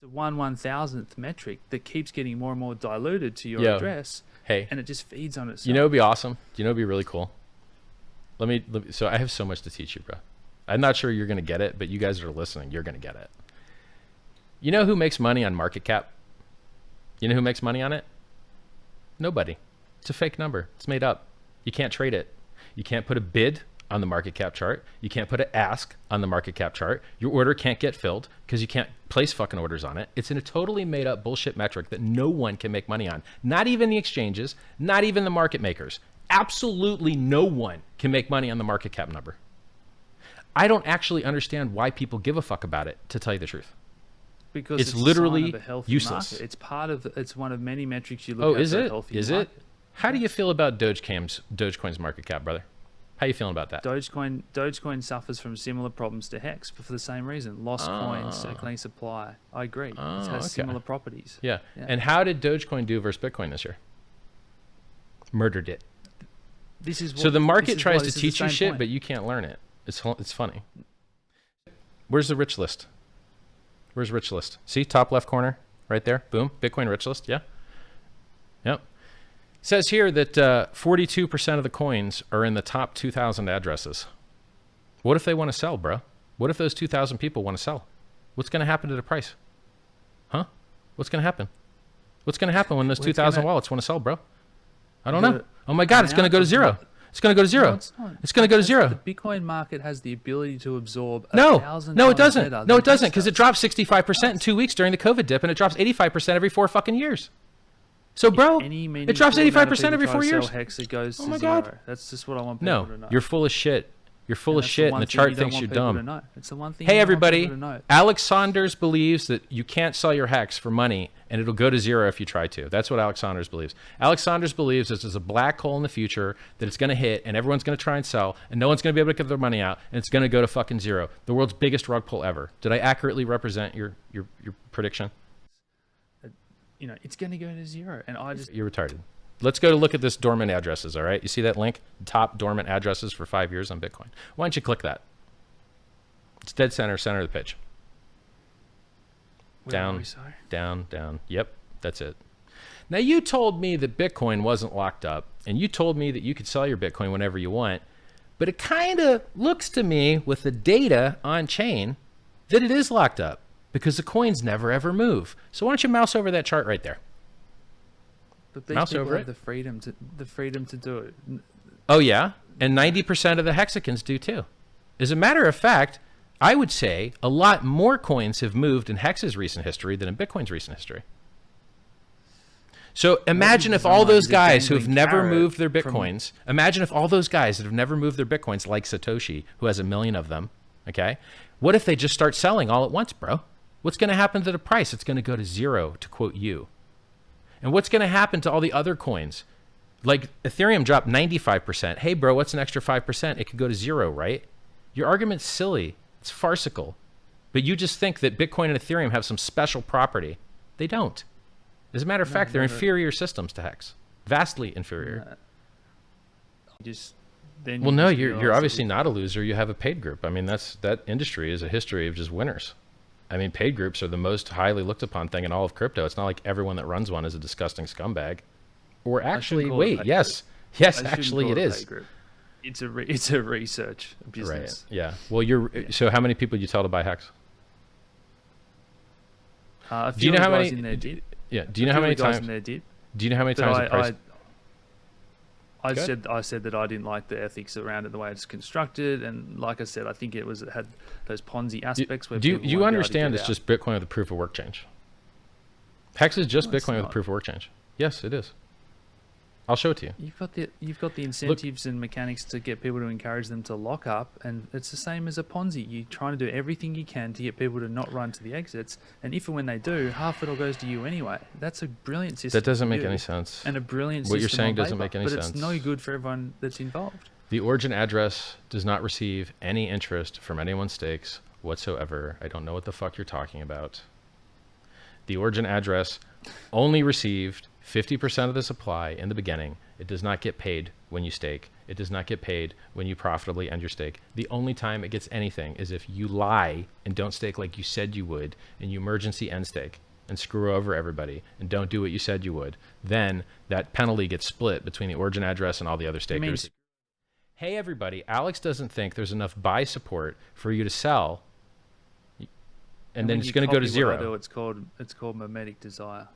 the 1/1000th metric that keeps getting more and more diluted to your address. Hey, and it just feeds on itself. You know, it'd be awesome. You know, it'd be really cool. So I have so much to teach you, bro. I'm not sure you're going to get it, but you guys that are listening, you're going to get it. You know who makes money on market cap? You know who makes money on it? Nobody. It's a fake number. It's made up. You can't trade it. You can't put a bid on the market cap chart. You can't put an ask on the market cap chart. Your order can't get filled because you can't place fucking orders on it. It's in a totally made up bullshit metric that no one can make money on. Not even the exchanges, not even the market makers. Absolutely no one can make money on the market cap number. I don't actually understand why people give a fuck about it, to tell you the truth. Because it's literally useless. Market. It's one of many metrics you look at. Is for it? A healthy is market. it? How do you feel about Dogecoin's market cap, brother? How you feeling about that? Dogecoin suffers from similar problems to Hex, but for the same reason. Lost coins, circulating supply. I agree. It has similar properties. Yeah. And how did Dogecoin do versus Bitcoin this year? Murdered it. So the market tries to teach you shit, but you can't learn it. It's funny. Where's the rich list? Where's rich list? See, top left corner, right there. Boom. Bitcoin rich list. Yeah. Yep. It says here that 42% of the coins are in the top 2,000 addresses. What if they want to sell, bro? What if those 2,000 people want to sell? What's going to happen to the price? Huh? What's going to happen? What's going to happen when those 2,000 wallets want to sell, bro? I don't know. Oh my God, it's going to go to zero. It's going to go to zero. No, it's going to go to zero. The Bitcoin market has the ability to absorb No, it doesn't. No, it doesn't, because it dropped 65% in 2 weeks during the COVID dip, and it drops 85% every 4 fucking years. So, bro, it drops 85% every 4 years. Hex, it goes oh to my zero. God. That's just what I want people to know. No, you're full of shit. You're full of shit, and the chart thinks you're dumb. It's the one thing hey, everybody, Alex Saunders believes that you can't sell your Hex for money, and it'll go to zero if you try to. That's what Alex Saunders believes. Alex Saunders believes this is a black hole in the future that it's going to hit, and everyone's going to try and sell, and no one's going to be able to get their money out, and it's going to go to fucking zero. The world's biggest rug pull ever. Did I accurately represent your prediction? You know, it's going to go to zero, and I just... You're retarded. Let's go to look at this dormant addresses, all right? You see that link? Top dormant addresses for 5 years on Bitcoin. Why don't you click that? It's dead center of the page. Down, down, down. Yep, that's it. Now, you told me that Bitcoin wasn't locked up, and you told me that you could sell your Bitcoin whenever you want, but it kind of looks to me with the data on chain that it is locked up because the coins never ever move. So why don't you mouse over that chart right there? But these people have the freedom to do it. Oh yeah, and 90% of the hexagons do too. As a matter of fact, I would say a lot more coins have moved in Hex's recent history than in Bitcoin's recent history. So imagine if all those guys who have never moved their Bitcoins, imagine if all those guys that have never moved their Bitcoins, like Satoshi, who has 1 million of them, okay? What if they just start selling all at once, bro? What's going to happen to the price? It's going to go to zero, to quote you. And what's going to happen to all the other coins? Like Ethereum dropped 95%. Hey, bro, what's an extra 5%? It could go to zero, right? Your argument's silly. It's farcical. But you just think that Bitcoin and Ethereum have some special property. They don't. As a matter of fact, they're inferior systems to Hex. Vastly inferior. Well, no, you're obviously not a loser. You have a paid group. I mean, that industry is a history of just winners. I mean, paid groups are the most highly looked upon thing in all of crypto. It's not like everyone that runs one is a disgusting scumbag. Or actually, wait, yes, actually it is. It's a research business. Right. Yeah. Well, so how many people you tell to buy Hex? Do you know how many in there did? Yeah. Do you know how many times? Do you know how many times the price? I said that I didn't like the ethics around it, the way it's constructed, and like I said, I think it had those Ponzi aspects. Do you understand it's just Bitcoin with a proof of work change? Hex is just Bitcoin with a proof of work change. Yes, it is. I'll show it to you. You've got the incentives and mechanics to get people to encourage them to lock up, and it's the same as a Ponzi. You're trying to do everything you can to get people to not run to the exits, and if and when they do, half of it all goes to you anyway. That's a brilliant system. That doesn't make any sense. And a brilliant system. What you're saying doesn't make any sense. But it's no good for everyone that's involved. The origin address does not receive any interest from anyone's stakes whatsoever. I don't know what the fuck you're talking about. The origin address only received 50% of the supply in the beginning. It does not get paid when you stake. It does not get paid when you profitably end your stake. The only time it gets anything is if you lie and don't stake like you said you would, and you emergency end stake and screw over everybody and don't do what you said you would. Then that penalty gets split between the origin address and all the other stakers. Hey everybody, Alex doesn't think there's enough buy support for you to sell, and then it's going to go to zero. It's called mimetic desire.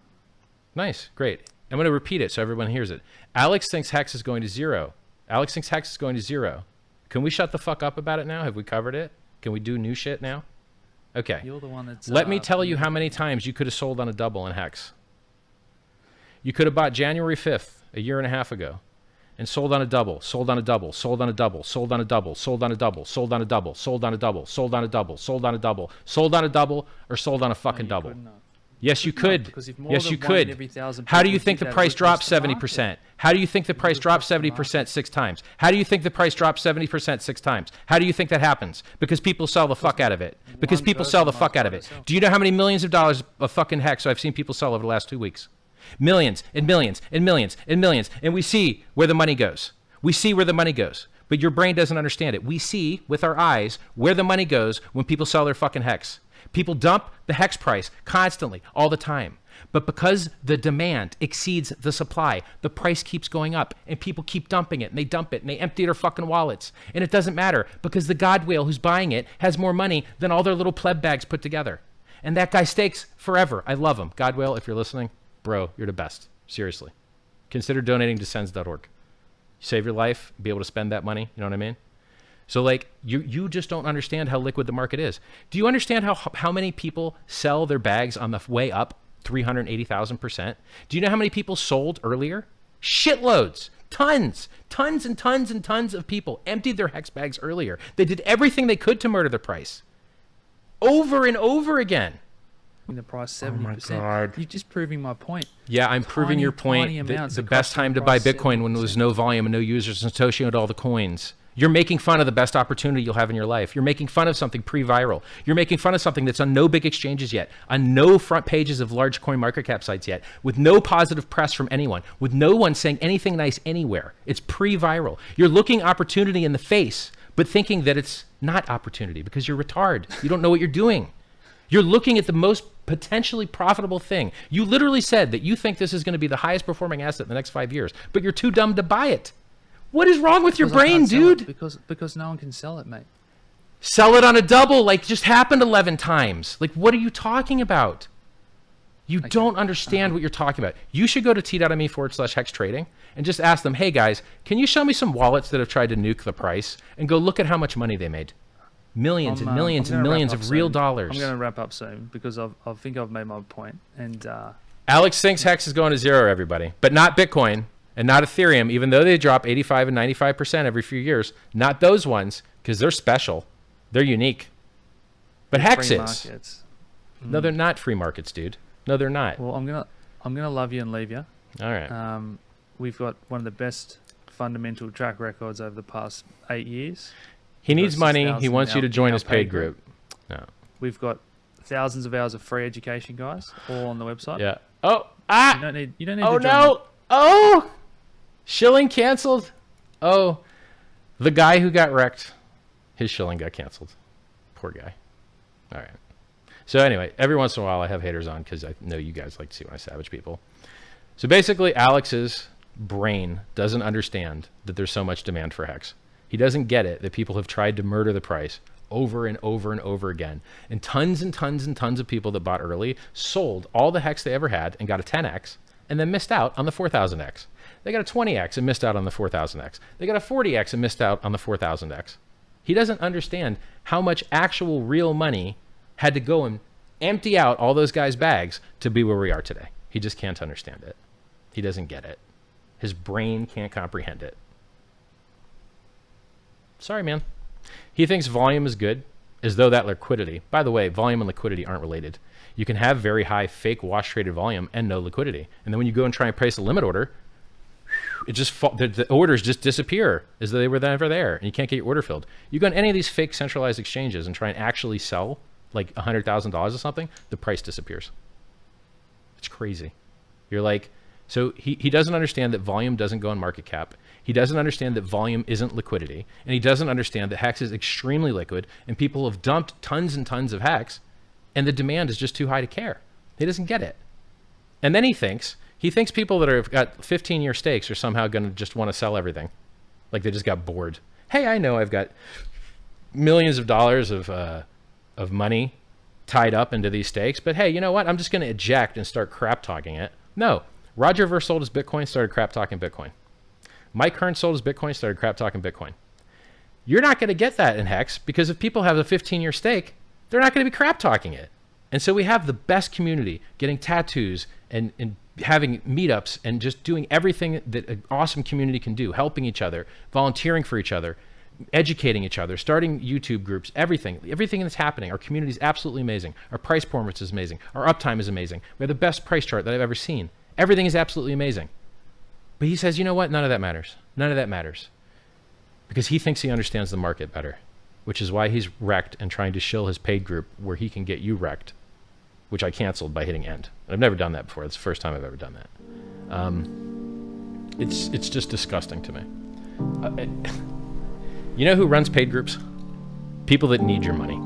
Nice, great. I'm going to repeat it so everyone hears it. Alex thinks Hex is going to zero. Alex thinks Hex is going to zero. Can we shut the fuck up about it now? Have we covered it? Can we do new shit now? Okay. You're the one that's... Let me tell you how many times you could have sold on a double in Hex. You could have bought January 5th, a year and a half ago, and sold on a double, sold on a double, sold on a double, sold on a double, sold on a double, sold on a double, sold on a double, sold on a double, sold on a double, sold on a double, or sold on a fucking double. Yes, you could. Yes, you could. How do you think the price dropped 70%? How do you think the price dropped 70% 6 times? How do you think the price dropped 70% 6 times? How do you think that happens? Because people sell the fuck out of it. Because people sell the fuck out of it. Do you know how many millions of dollars of fucking Hex I've seen people sell over the last 2 weeks? Millions and millions and millions and millions. And we see where the money goes. We see where the money goes. But your brain doesn't understand it. We see with our eyes where the money goes when people sell their fucking Hex. People dump the Hex price constantly, all the time. But because the demand exceeds the supply, the price keeps going up, and people keep dumping it, and they dump it, and they empty their fucking wallets. And it doesn't matter, because the God whale who's buying it has more money than all their little pleb bags put together. And that guy stakes forever. I love him. God whale, if you're listening, bro, you're the best. Seriously. Consider donating to sends.org. Save your life, be able to spend that money, you know what I mean? So like you just don't understand how liquid the market is. Do you understand how many people sell their bags on the way up 380,000%? Do you know how many people sold earlier? Shitloads, tons and tons and tons of people emptied their Hex bags earlier. They did everything they could to murder the price over and over again. The price 70%. Oh my God. You're just proving my point. Yeah, I'm proving your point. The best time to buy Bitcoin when there was no volume and no users and Satoshi owned all the coins. You're making fun of the best opportunity you'll have in your life. You're making fun of something pre-viral. You're making fun of something that's on no big exchanges yet, on no front pages of large coin market cap sites yet, with no positive press from anyone, with no one saying anything nice anywhere. It's pre-viral. You're looking opportunity in the face, but thinking that it's not opportunity because you're retarded. You don't know what you're doing. You're looking at the most potentially profitable thing. You literally said that you think this is going to be the highest performing asset in the next 5 years, but you're too dumb to buy it. What is wrong with your brain, dude? Because no one can sell it, mate. Sell it on a double, like just happened 11 times. Like, what are you talking about? You don't understand what you're talking about. You should go to t.me/hex trading and just ask them, hey guys, can you show me some wallets that have tried to nuke the price and go look at how much money they made? Millions and millions and millions of real dollars. I'm going to wrap up soon because I think I've made my point. And Alex thinks Hex is going to zero, everybody, but not Bitcoin. And not Ethereum, even though they drop 85 and 95% every few years. Not those ones, because they're special. They're unique. But Hex is. No, they're not free markets, dude. No, they're not. Well, I'm gonna love you and leave you. All right. We've got one of the best fundamental track records over the past 8 years. He needs money. He wants you to join his paid group. No. We've got thousands of hours of free education, guys, all on the website. Yeah. Oh. Ah. You don't need oh to join no. Oh. Shilling canceled. Oh, the guy who got wrecked, his shilling got canceled. Poor guy. All right. So anyway, every once in a while I have haters on because I know you guys like to see when I savage people. So basically, Alex's brain doesn't understand that there's so much demand for Hex. He doesn't get it that people have tried to murder the price over and over and over again. And tons and tons and tons of people that bought early sold all the Hex they ever had and got a 10x and then missed out on the 4000x. They got a 20x and missed out on the 4000x. They got a 40x and missed out on the 4000x. He doesn't understand how much actual real money had to go and empty out all those guys' bags to be where we are today. He just can't understand it. He doesn't get it. His brain can't comprehend it. Sorry, man. He thinks volume is good, as though that liquidity. By the way, volume and liquidity aren't related. You can have very high fake wash traded volume and no liquidity. And then when you go and try and place a limit order, it just the orders just disappear as though they were never there, and you can't get your order filled. You go on any of these fake centralized exchanges and try and actually sell like $100,000 or something, the price disappears. It's crazy. You're like, So he doesn't understand that volume doesn't go on market cap. He doesn't understand that volume isn't liquidity. And he doesn't understand that Hex is extremely liquid and people have dumped tons and tons of Hex and the demand is just too high to care. He doesn't get it. And then he thinks people that have got 15-year stakes are somehow going to just want to sell everything. Like they just got bored. Hey, I know I've got millions of dollars of money tied up into these stakes, but hey, you know what? I'm just going to eject and start crap talking it. No. Roger Ver sold his Bitcoin, started crap talking Bitcoin. Mike Hearn sold his Bitcoin, started crap talking Bitcoin. You're not going to get that in Hex because if people have a 15-year stake, they're not going to be crap talking it. And so we have the best community getting tattoos and having meetups and just doing everything that an awesome community can do, helping each other, volunteering for each other, educating each other, starting YouTube groups, everything that's happening. Our community is absolutely amazing. Our price performance is amazing. Our uptime is amazing. We have the best price chart that I've ever seen. Everything is absolutely amazing. But he says, you know what? None of that matters. None of that matters. Because he thinks he understands the market better, which is why he's wrecked and trying to shill his paid group where he can get you wrecked, which I canceled by hitting end. I've never done that before. It's the first time I've ever done that. It's just disgusting to me. You know who runs paid groups? People that need your money.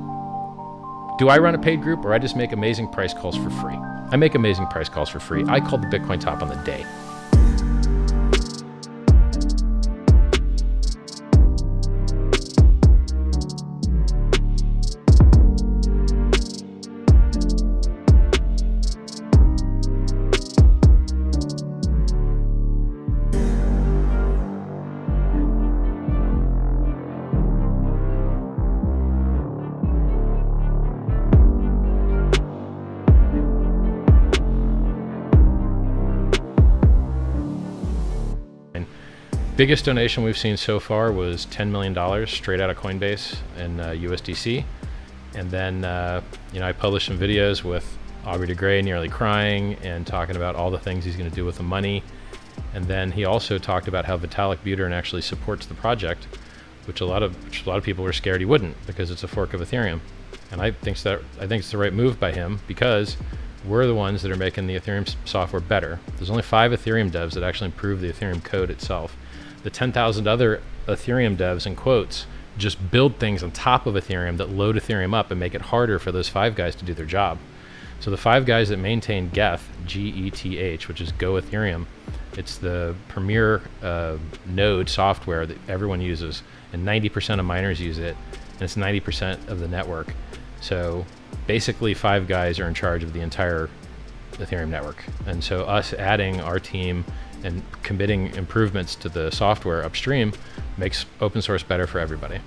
Do I run a paid group or I just make amazing price calls for free? I make amazing price calls for free. I called the Bitcoin top on the day. Biggest donation we've seen so far was $10 million straight out of Coinbase and USDC. And then, I published some videos with Aubrey de Grey nearly crying and talking about all the things he's going to do with the money. And then he also talked about how Vitalik Buterin actually supports the project, which a lot of people were scared he wouldn't because it's a fork of Ethereum. And I think it's the right move by him because we're the ones that are making the Ethereum software better. There's only 5 Ethereum devs that actually improve the Ethereum code itself. The 10,000 other Ethereum devs, in quotes, just build things on top of Ethereum that load Ethereum up and make it harder for those 5 guys to do their job. So the 5 guys that maintain Geth, G-E-T-H, which is Go Ethereum, it's the premier node software that everyone uses, and 90% of miners use it, and it's 90% of the network. So basically 5 guys are in charge of the entire Ethereum network. And so us adding our team and committing improvements to the software upstream makes open source better for everybody.